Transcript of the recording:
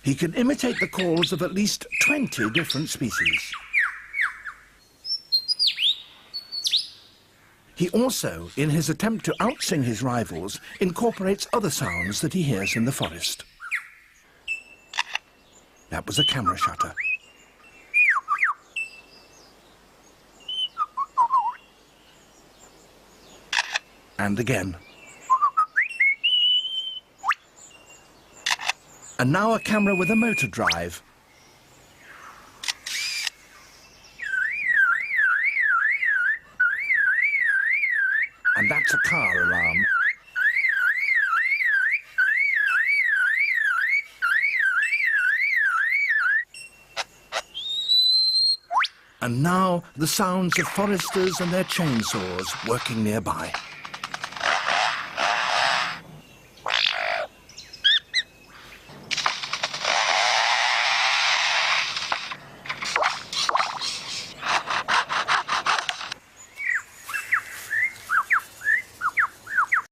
He can imitate the calls of at least 20 different species. He also, in his attempt to outsing his rivals, incorporates other sounds that he hears in the forest. That was a camera shutter. And again. And now a camera with a motor drive. And that's a car alarm. And now the sounds of foresters and their chainsaws working nearby.